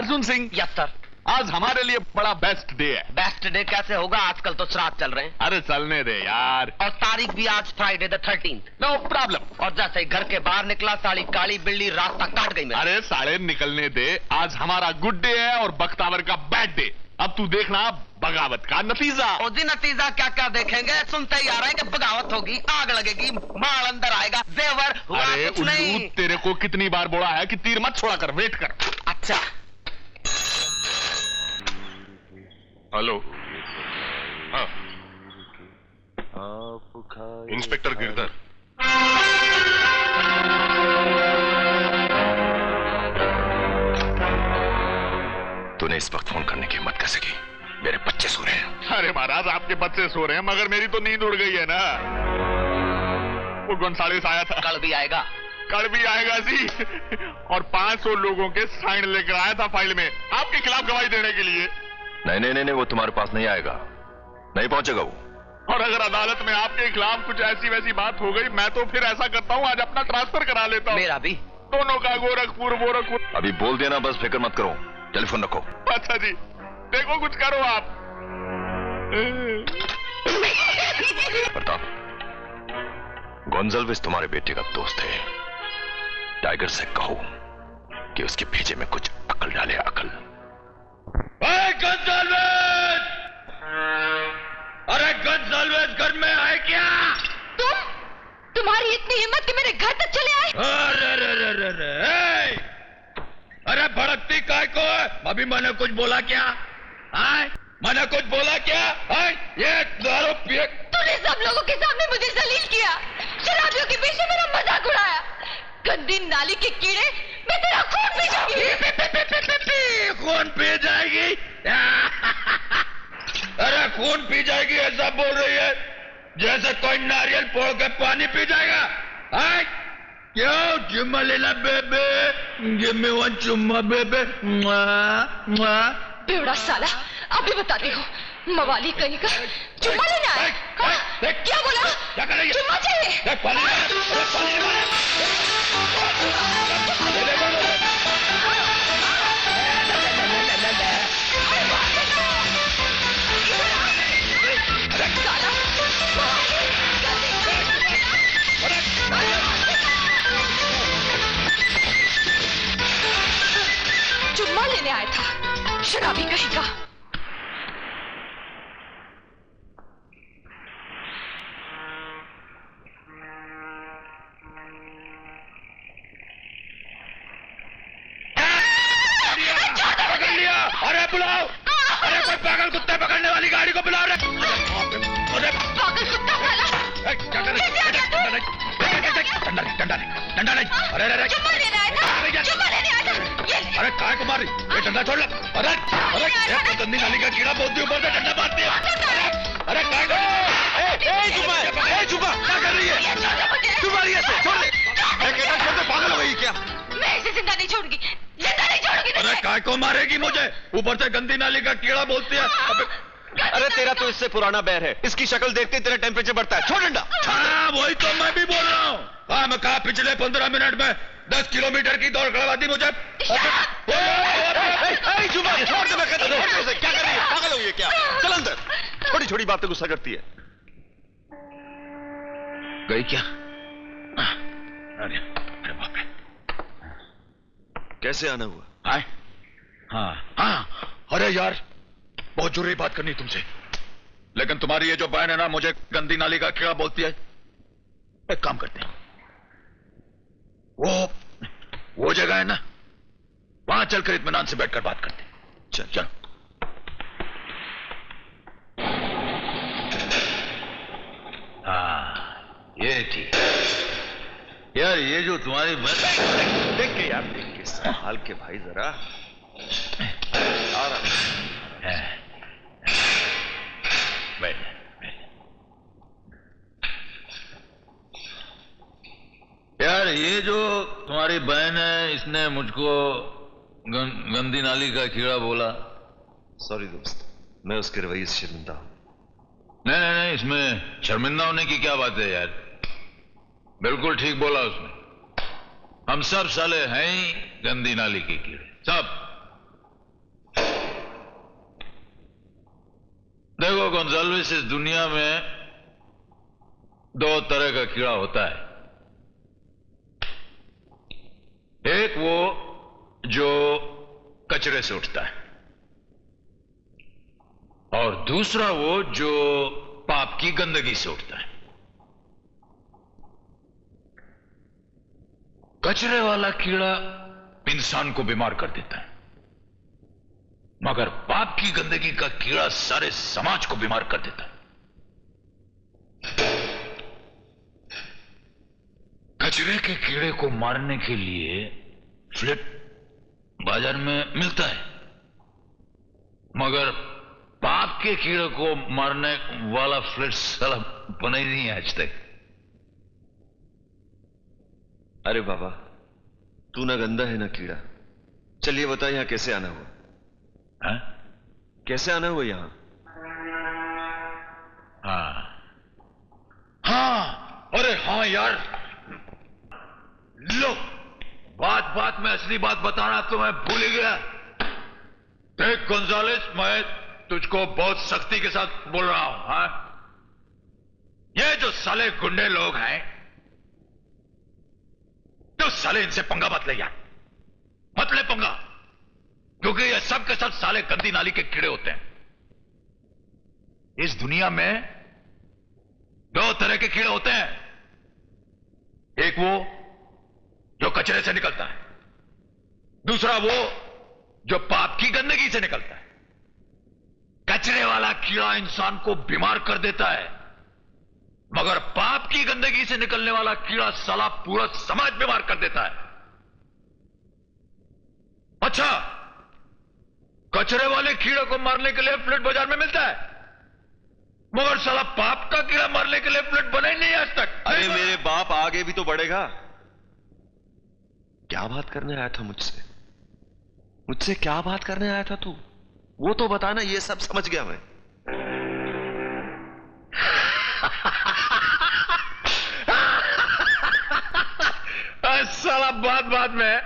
Arjun Singh. Yes sir. आज हमारे लिए बड़ा बेस्ट डे है। बेस्ट डे कैसे होगा, आजकल तो श्राद्ध चल रहे हैं। अरे चलने दे यार। और तारीख भी आज Friday the 13th। No problem. और जैसे ही घर के बाहर निकला साली काली बिल्ली रास्ता काट गई मेरा। अरे साले निकलने दे, आज हमारा गुड डे है और बख्तावर का बैड डे। अब तू देखना बगावत का नतीजा। ओ जी नतीजा क्या क्या देखेंगे, सुनते ही आ रहा है कि बगावत होगी, आग लगेगी, माल अंदर आएगा, जेवर हुआ अरे कुछ नहीं। उल्लू, तेरे को कितनी बार बोला है कि तीर मत छोड़ा कर, वेट कर। अच्छा हेलो। हाँ, इंस्पेक्टर गिरधर। तूने इस वक्त फोन करने की हिम्मत कैसे की? मेरे बच्चे सो रहे हैं। अरे महाराज, आपके बच्चे सो रहे हैं मगर मेरी तो नींद उड़ गई है ना। वो गोंसालेस आया था। कल भी आएगा। कल भी आएगा जी। और 500 लोगों के साइन लेकर आया था फाइल में आपके खिलाफ गवाही देने के लिए। नहीं, वो तुम्हारे पास नहीं आएगा, नहीं पहुंचेगा वो। और अगर अदालत में आपके खिलाफ कुछ ऐसी वैसी बात हो गई, मैं तो फिर ऐसा करता हूँ, आज अपना ट्रांसफर करा लेता हूँ। मेरा भी। दोनों का, गोरखपुर। अभी बोल देना, बस फिक्र मत करो, टेलीफोन रखो। अच्छा जी, देखो कुछ करो आप। प्रताप, गोंजाल्विस तुम्हारे बेटे का दोस्त है। टाइगर से कहो कि उसके भेजे में कुछ अकल डाले, अकल। गोंजाल्विस! अरे गोंजाल्विस घर में आए क्या? तुम्हारी इतनी हिम्मत कि मेरे घर तक चले आए? अरे भड़कती काय को है? अभी मैंने कुछ बोला क्या? मैंने कुछ बोला क्या? ये दारू पिए। तूने सब लोगों के सामने मुझे जलील किया, शराबियों के पीछे मेरा मजाक उड़ाया। गंदी नाली के कीड़े, मैं तेरा खून पी जाऊंगी। खून पी जाएगी? अरे खून पी जाएगी ऐसा बोल रही है जैसे कोई नारियल फोड़ के पानी पी जाएगा। क्यों? चुम्मा लेना बेबे, गिव मी वन चुम्मा बेबे। बेवड़ा साला, अभी बताती हूँ। मवाली कहीं का चुम्मा लेने आया। क्या बोला? क्या कर रही है? चुम्मा चाहिए। चुम्मा लेने आया था, शराबी कहीं का। अरे बुलाओ, अरे कोई पागल कुत्ते पकड़ने वाली गाड़ी को बुलाओ। अरे पागल कुत्ता साला, क्या कर रही है? डंडा नहीं। अरे चुम्मा लेने आया था, चुम्मा लेने आया था। ये अरे काय को मार रही? ये डंडा छोड़ ले। अरे ये गंदी नाली का कीड़ा बोलती ऊपर से डंडा मारती है। अरे काय को? चुपा क्या कर रही है? चुपा रही है, छोड़ ले। पागल हो गई क्या? मैं इसे जिंदा नहीं छोड़ूंगी, जिंदा नहीं छोड़ूंगी। अरे काय को मारेगी मुझे? ऊपर से गंदी नाली का कीड़ा बोलती है। अरे तेरा तो इससे पुराना बैर है, इसकी शक्ल देखते तेरा टेम्परेचर बढ़ता है। छोड़ डंडा। हाँ वही तो मैं भी बोल रहा हूँ। मैं कहा पिछले 15 मिनट में 10 किलोमीटर की दौड़ करवा दी मुझे। छोड़ दे, मैं कहता हूं। क्या कर रही है? पागल हो गई है क्या? चल अंदर। छोटी छोटी बातें गुस्सा करती है। गई क्या? अरे बाप रे, कैसे आना हुआ? हाँ, अरे यार बहुत जरूरी बात करनी तुमसे। लेकिन तुम्हारी ये जो बहन है ना, मुझे गंदी नाली का कीड़ा बोलती है। एक काम करते हैं, वो जगह है ना, वहां चलकर इत्मीनान से बैठकर बात करते हैं। चल। हाँ ये ठीक यार। ये जो तुम्हारी देख के यार, देख के संभाल के भाई जरा। यार ये जो तुम्हारी बहन है, इसने मुझको गंदी नाली का कीड़ा बोला। सॉरी दोस्त, मैं उसके रवैये से शर्मिंदा हूं। नहीं, इसमें शर्मिंदा होने की क्या बात है यार? बिल्कुल ठीक बोला उसने। हम सब साले हैं ही गंदी नाली के कीड़े, सब। देखो गोंजाल्विस, इस दुनिया में दो तरह का कीड़ा होता है। एक वो जो कचरे से उठता है, और दूसरा वो जो पाप की गंदगी से उठता है। कचरे वाला कीड़ा इंसान को बीमार कर देता है, मगर पाप की गंदगी का कीड़ा सारे समाज को बीमार कर देता है। कचरे के कीड़े को मारने के लिए फ्लिट बाजार में मिलता है, मगर पाप के कीड़े को मारने वाला फ्लिट साला बना ही नहीं है आज तक। अरे बाबा, तू ना गंदा है ना कीड़ा। चलिए बता, यहां कैसे आना हुआ? हाँ? कैसे आना हुआ यहां? हाँ, अरे हाँ यार, लो, बात बात में असली बात बताना तो मैं भूल ही गया। देख गोंजालेस, मैं तुझको बहुत सख्ती के साथ बोल रहा हूं। हाँ, ये जो साले गुंडे लोग हैं, तो साले इनसे पंगा मत ले यार, मत ले पंगा, क्योंकि ये सब के सब साले गंदी नाली के कीड़े होते हैं। इस दुनिया में दो तरह के कीड़े होते हैं, एक वो जो कचरे से निकलता है, दूसरा वो जो पाप की गंदगी से निकलता है। कचरे वाला कीड़ा इंसान को बीमार कर देता है, मगर पाप की गंदगी से निकलने वाला कीड़ा साला पूरा समाज बीमार कर देता है। अच्छा, कचरे वाले कीड़े को मारने के लिए फ्लिट बाजार में मिलता है, मगर साला पाप का कीड़ा मारने के लिए फ्लिट बना ही नहीं आज तक। अरे मेरे बाप, आगे भी तो बढ़ेगा। क्या बात करने आया था मुझसे? मुझसे क्या बात करने आया था तू? वो तो बताना, ये सब समझ गया मैं। साला बात बात में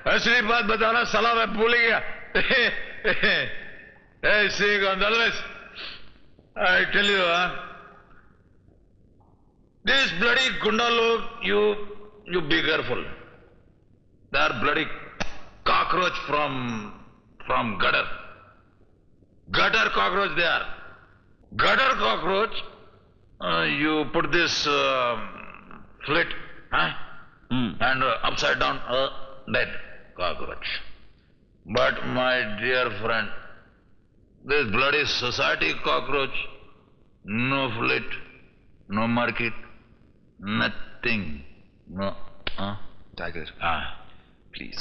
असली बात बताना साला मैं भूल गया। ऐसे Gonsalves, I tell you, this bloody gunda log, you be careful. They are bloody cockroach from gutter. Gutter cockroach they are. Gutter cockroach, you put this flit, and upside down, dead cockroach. But my dear friend, this bloody society cockroach, no flit, no market, nothing, no. Tiger, हाँ, please,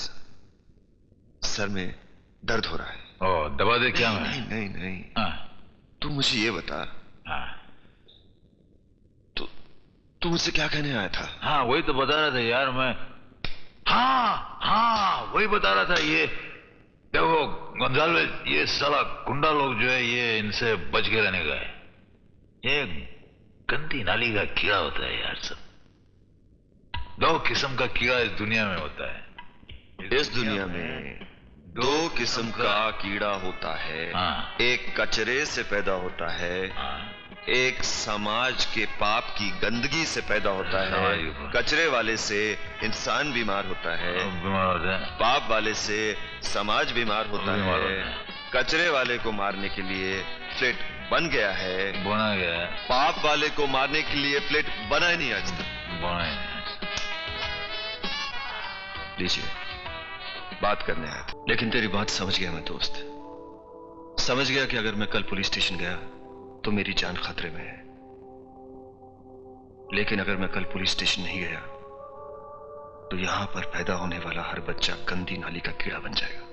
sir में दर्द हो रहा है। ओ, दबा दे क्या मैं? नहीं नहीं नहीं, हाँ, तू मुझे ये बता, हाँ, तू मुझसे क्या कहने आया था? हाँ, वही तो बता रहा था यार मैं। हाँ, वही बता रहा था। ये देखो गोंजाल्विस, ये साला गुंडा लोग जो है, ये इनसे बच के रहने का है। ये गंदी नाली का कीड़ा होता है यार। सब दो किस्म का कीड़ा इस दुनिया में होता है। इस दुनिया में दो किस्म का कीड़ा होता है। हाँ। एक कचरे से पैदा होता है, हाँ, एक समाज के पाप की गंदगी से पैदा होता है। कचरे वाले से इंसान बीमार होता है, बीमार होता है। पाप वाले से समाज बीमार होता बीमार है। होता है। कचरे वाले को मारने के लिए फ्लिट बन गया है, बना गया है। पाप वाले को मारने के लिए फ्लिट बना ही नहीं आज तक। बना ही नहीं। लीजिए, बात करने आया था, लेकिन तेरी बात समझ गया मैं दोस्त। समझ गया कि अगर मैं कल पुलिस स्टेशन गया तो मेरी जान खतरे में है, लेकिन अगर मैं कल पुलिस स्टेशन नहीं गया तो यहां पर पैदा होने वाला हर बच्चा गंदी नाली का कीड़ा बन जाएगा।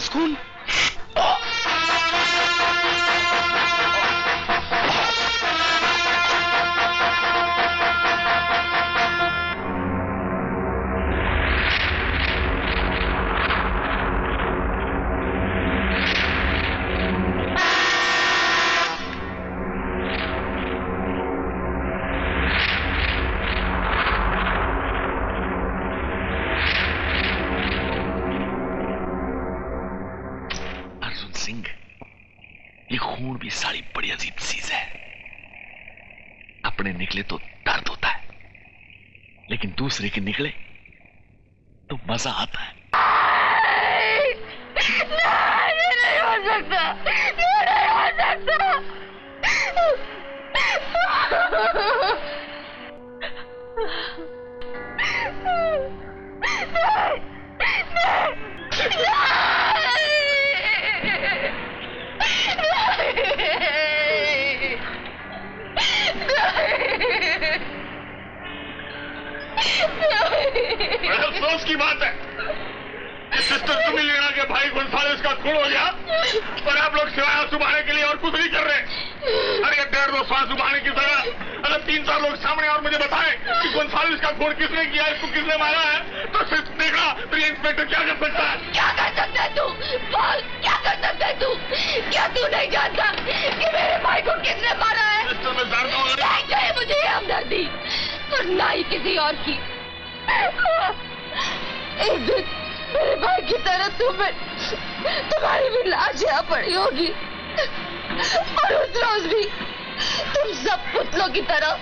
दोस्त खून। ये खून भी सारी बड़ी अजीब चीज है। अपने निकले तो दर्द होता है, लेकिन दूसरे के निकले तो मजा आता है। नहीं हो सकता, नहीं हो सकता। बड़े अफसोस की बात है कि सिस्टर सुनील मीणा के भाई गोंसालेस का खून हो गया और आप लोग सिवाय आंसू बहाने के लिए और कुछ नहीं कर रहे। अरे 1.5 आंसू बहाने की तरह अगर 3-4 लोग सामने और मुझे बताएं कि गोंसालेस का खून किसने किया, इसको किसने मारा है, तो सिर्फ देखा तो ये इंस्पेक्टर क्या कर सकता है? क्या कर सकता है तू? बोल, क्या कर सकता है तू? क्या तू नहीं जानता कि मेरे भाई को किसने मारा है? सिस्टर में दर्द हो रहा नहीं चाहिए मुझे ये हमदर्दी और ना ही किसी और की। एक दिन मेरे भाई की तरह तुम्हारी भी लाश यहाँ पड़ी होगी और उस रोज भी तुम सब पुतलों की तरह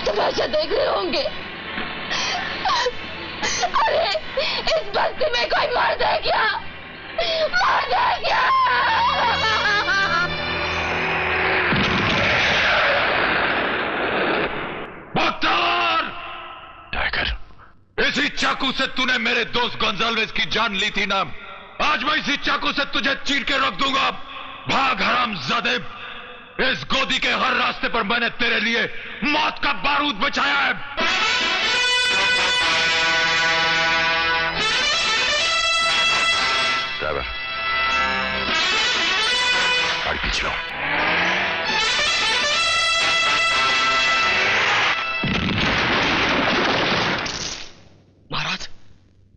तमाशा देख रहे होंगे। अरे इस बस्ती में कोई मर्द है क्या? मर्द है क्या? बख्तर! टाइगर, इसी चाकू से तूने मेरे दोस्त गोंजाल्वेस की जान ली थी ना, आज मैं इसी चाकू से तुझे चीर के रख दूंगा। भाग हरामजादे! इस गोदी के हर रास्ते पर मैंने तेरे लिए मौत का बारूद बचाया है। ड्राइवर, गाड़ी पीछे लो। महाराज,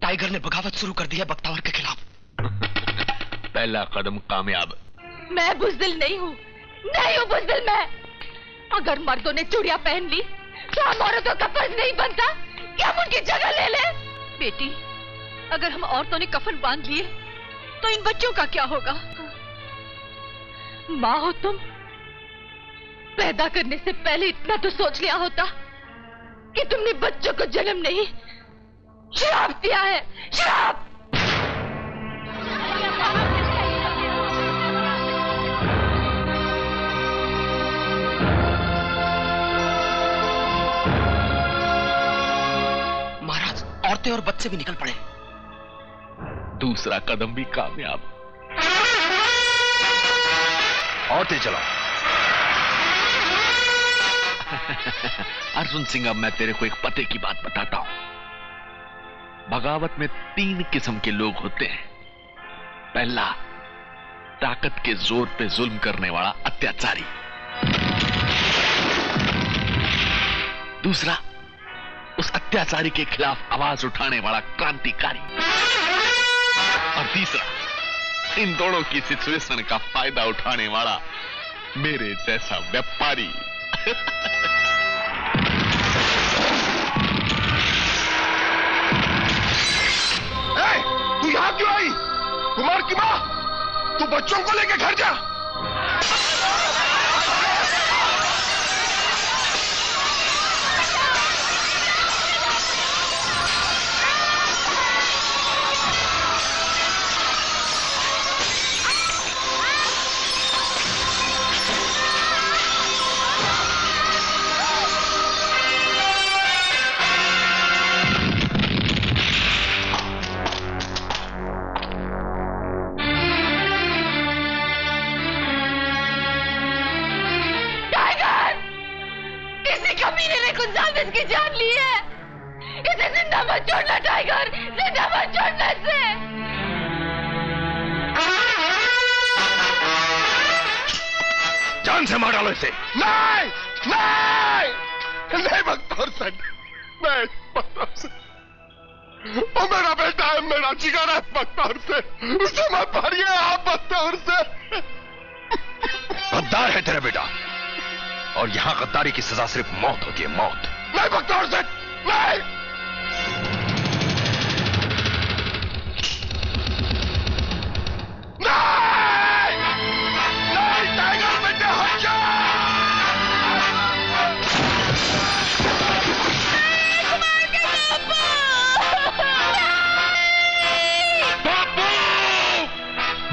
टाइगर ने बगावत शुरू कर दी है बख्तावर के खिलाफ। पहला कदम कामयाब। मैं बुज़दिल नहीं हूँ, नहीं हूँ बुज़दिल मैं। अगर मर्दों ने चूड़ियां पहन ली तो हम औरतों का फर्ज नहीं बनता कि हम उनकी जगह ले लें? बेटी, अगर हम औरतों ने कफन बांध लिए तो इन बच्चों का क्या होगा? माँ हो तुम, पैदा करने से पहले इतना तो सोच लिया होता कि तुमने बच्चों को जन्म नहीं, श्राप दिया है, श्राप। महाराज, औरतें और बच्चे भी निकल पड़े। दूसरा कदम भी कामयाब। औरतें चलाओ। अर्जुन सिंह, अब मैं तेरे को एक पते की बात बताता हूं। बगावत में 3 किस्म के लोग होते हैं। पहला, ताकत के जोर पे जुल्म करने वाला अत्याचारी। दूसरा, उस अत्याचारी के खिलाफ आवाज उठाने वाला क्रांतिकारी। और तीसरा, इन दोनों की सिचुएशन का फायदा उठाने वाला मेरे जैसा व्यापारी। तू यहां क्यों आई? कुमार की मां, तू बच्चों को लेके घर जा। गोंजाल्वेस की जान ली है। इसे जिंदा मत छोड़ना टाइगर, जिंदा मत छोड़ना इसे। जान से मार डालो इसे। नहीं नहीं नहीं बख्तौर सेठ, नहीं बख्तौर सेठ, वो मेरा बेटा है, मेरा जिगर है बख्तौर से, उसे मत मारिए आप बख्तौर से। गद्दार है तेरा बेटा, और यहां गद्दारी की सजा सिर्फ मौत होती है, मौत। नहीं बख्तौर सेठ, नहीं। नहीं टाइगर बेटे हट जा। बापू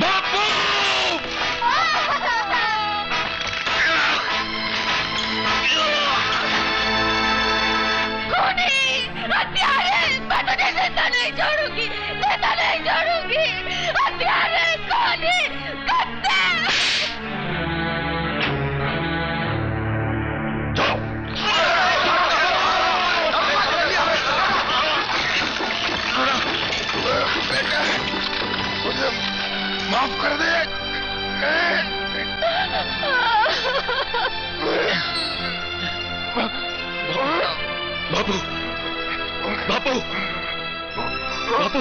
बापू हत्यारे, मैं तुझे जिंदा नहीं छोड़ूंगी, जिंदा नहीं छोड़ूंगी। हत्यारे, खूनी, कुत्ते। मुझे माफ कर दे। बापू बापू बापू